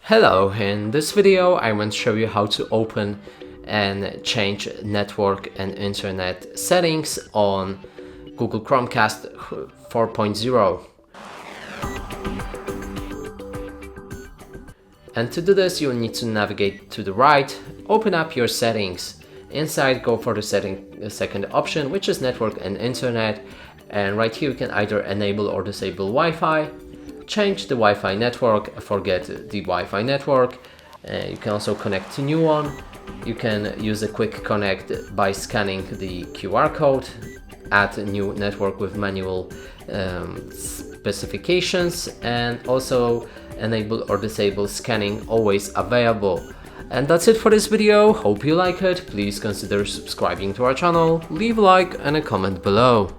Hello, in this video I want to show you how to open and change network and internet settings on Google Chromecast 4.0. And to do this, you'll need to navigate to the right, open up your settings. Inside, go for the second option, which is network and internet. And right here you can either enable or disable Wi-Fi. Change the Wi-Fi network, forget the Wi-Fi network. You can also connect to new one. You can use a quick connect by scanning the QR code, add a new network with manual specifications, and also enable or disable scanning, always available. And that's it for this video. Hope you like it. Please consider subscribing to our channel, leave a like and a comment below.